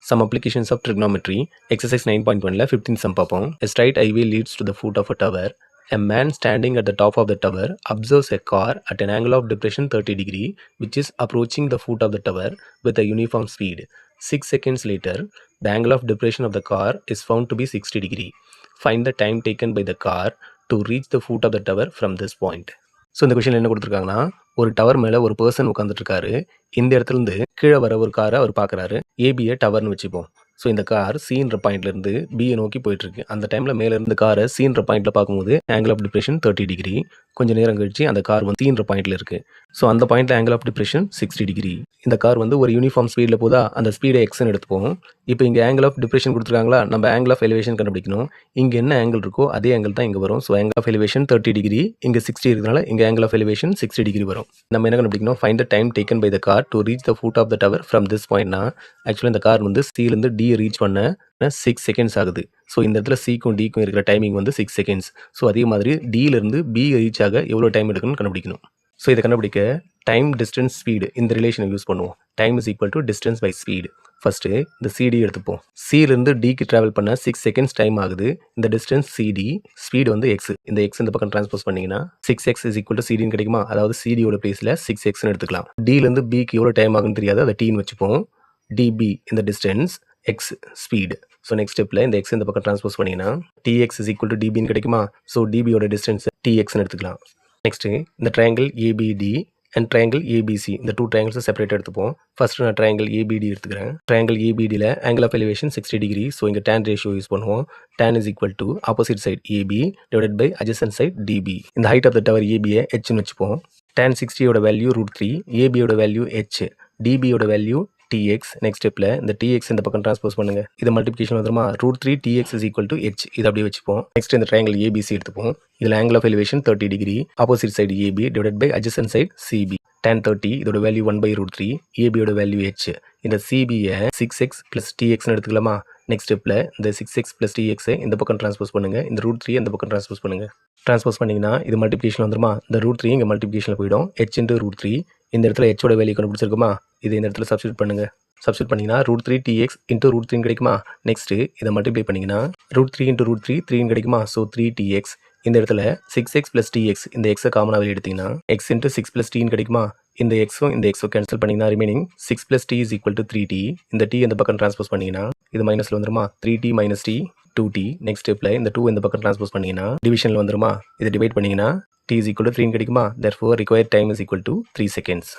Some applications of trigonometry. Exercise 9.1 15 sum பார்ப்போம். A straight highway leads to the foot of a tower. A man standing at the top of the tower observes a car at an angle of depression 30 degree which is approaching the foot of the tower with a uniform speed. 6 seconds later, the angle of depression of the car is found to be 60 degree. Find the time taken by the car to reach the foot of the tower from this point. So இந்த கொஷினில் என்ன கொடுத்துருக்காங்கன்னா, ஒரு tower மேலே ஒரு person உட்காந்துட்டு இருக்காரு. இந்த இடத்துலேருந்து கீழே வர ஒரு காரை அவர் பார்க்குறாரு. ஏபியை டவர்னு வச்சுப்போம். ஸோ இந்த கார் சீன்ற பாயிண்ட்லேருந்து பியை நோக்கி போயிட்டுருக்கு. அந்த டைமில் மேலே இருந்து காரை சீன்ற பாயிண்ட்டில் பார்க்கும்போது ஆங்கிள் ஆஃப் டிப்ரெஷன் 30 டிகிரி. கொஞ்சம் நேரம் கழிச்சு அந்த கார் வந்து சீன்ற பாயிண்ட்டில் இருக்குது. ஸோ அந்த பாயிண்ட்டில் ஆங்கிள் ஆஃப் டிப்ரெஷன் 60 டிகிரி. இந்த கார் வந்து ஒரு யூனிஃபார்ம் ஸ்பீடில் போதா, அந்த ஸ்பீடை எக்ஸ்ன்னு எடுத்துப்போம். இப்போ இங்கே ஆங்கிள் ஆஃப் டிப்ரெஷன் கொடுத்துருக்காங்களா, நம்ம ஆங்கிள் ஆஃப் எலிவேஷன் கண்டுபிடிக்கணும். இங்கே என்ன ஆங்கிள் இருக்கோ அதே ஆங்கிள் தான் இங்கே வரும். So angle of elevation 30 degree, இங்கே 60 இருக்கிறதுனால இங்கே ஆங்கிள் ஆஃப் எலிவேஷன் 60 டிகிரி வரும். நம்ம என்ன கண்டுபிடிக்கணும், find the time taken by the car to reach the foot of the tower from this பாயிண்ட்னா, ஆக்சுவலாக இந்த கார் வந்து சிலேருந்து டி ரீச் பண்ண 6 செகண்ட்ஸ் ஆகுது. ஸோ இந்த இடத்துல சிக்கும் டிக்கும் இருக்கிற டைமிங் வந்து 6 செகண்ட்ஸ். ஸோ அதே மாதிரி டியிலிருந்து பி ரீச் ஆக எவ்வளோ டைம் எடுக்கணும்னு கண்டுபிடிக்கணும். ஸோ இதை கண்டுபிடிக்க டைம் டிஸ்டன்ஸ் ஸ்பீடு இந்த ரிலேஷனை யூஸ் பண்ணுவோம். Time is equal to distance by speed. First இந்த சிடி எடுத்துப்போம். சிலேருந்து டிக்கு ட்ராவல் பண்ண 6 செகண்ட்ஸ் டைம் ஆகுது. இந்த டிஸ்டன்ஸ் சிடி, ஸ்பீடு வந்து எக்ஸ். இந்த எக்ஸ் இந்த பக்கம் ட்ரான்ஸ்போஸ் பண்ணிங்கன்னா 6x இஸ் ஈக்குவல் டு சிடின்னு கிடைக்குமா. அதாவது சிடியோட பிளேஸில் 6xன்னு எடுத்துக்கலாம். டிலேருந்து பிக்கு எவ்வளோ டைம் ஆகுன்னு தெரியாது, அதை டீன்னு வச்சுப்போம். டிபி இந்த distance, x speed. So next ஸ்டெப்பில் இந்த எக்ஸ் இந்த பக்கம் ட்ரான்ஸ்போஸ் பண்ணிங்கன்னா டிஎக்ஸ் இஸ் ஈக்குவல் டு டிபின்னு கிடைக்குமா. ஸோ டிபியோட டிஸ்டன்ஸ் டிஎக்ஸ்ன்னு எடுத்துக்கலாம். நெக்ஸ்ட்டு இந்த triangle ABD and triangle ABC, இந்த டூ ட்ரையாங்கிள்ஸை செப்பரேட் எடுத்துப்போம். ஃபர்ஸ்ட் நான் ட்ரையாங்கிள் ஏபிடி எடுத்துக்கிறேன். ட்ரையாங்கிள் ஏபிடியில் angle of elevation 60 degree. So இங்கே tan ரேஷியோ யூஸ் பண்ணுவோம். tan is equal to opposite side AB divided by adjacent side DB. இந்த ஹைட் ஆஃப் த டவர் ஏபியை ஹெச்னு வச்சுப்போம். tan 60யோட வேல்யூ √3, ஏபியோட வேல்யூ ஹெச், டிபியோட வேல்யூ tx. நெக்ஸ்ட் ஸ்டெப்பில் இந்த tx இந்த பக்கம் ட்ரான்ஸ்போஸ் பண்ணுங்க. இது மல்டிபிகேஷன் வந்துருமா. √3 tx is equal to h. இது அப்படியே வச்சுப்போம். நெக்ஸ்ட் இந்த ட்ரையாங்கிள் ஏபிசி எடுத்துப்போம். இதில் angle of elevation 30 degree, opposite side AB divided by adjacent side CB. tan 30 இதோட வேல்யூ 1/√3, ஏபியோட வேல்யூ h. இந்த சிபியை 6x + txன்னு எடுத்துக்கலாமா. நெக்ஸ்ட் ஸ்டெப்பில் இந்த 6x + tx இந்த பக்கம் ட்ரான்ஸ்போஸ் பண்ணுங்க. இந்த √3 இந்த பக்கம் ட்ரான்ஸ்போஸ் பண்ணுங்க. ட்ரான்ஸ்போஸ் பண்ணிங்கன்னா இது மல்டிபிகேஷன் வந்துருமா. இந்த √3 இங்கே மல்டிபிகேஷனில் போயிடும். h × √3 இந்த இடத்துல ஹெச்சோட வேல்யூ கண்டுபிடிச்சிருக்குமா. இது இந்த இடத்துல சப்ஸ்டியூட் பண்ணுங்க. சப்ஸ்டியூட் பண்ணிங்கன்னா √3 tx × √3 கிடைக்குமா. நெக்ஸ்ட்டு இதை மல்டிப்ளை பண்ணிங்கன்னா √3 × √3 3 கிடைக்குமா. So 3tx. இந்த இடத்துல 6x + tx இந்த எக்ஸை காமனாக வெளியே எடுத்திங்கன்னா x × 6 + t கிடைக்குமா. இந்த எக்ஸும் இந்த எக்ஸும் கேன்சல் பண்ணிங்கன்னா remaining 6 + t is equal to 3t. இந்த t இந்த பக்கம் ட்ரான்ஸ்போஸ் பண்ணிங்கன்னா இது மைனஸில் வந்துருமா. 3t - t 2t. நெக்ஸ்ட் ஸ்டெப்பில் இந்த 2 இந்த பக்கம் ட்ரான்ஸ்போஸ் பண்ணிங்கன்னா டிவிஷனில் வந்துருமா. இதை டிவைட் பண்ணிங்கன்னா t இஸ் ஈக்குவல் டு 3 கிடைக்குமா. therefore required time is equal to 3 seconds.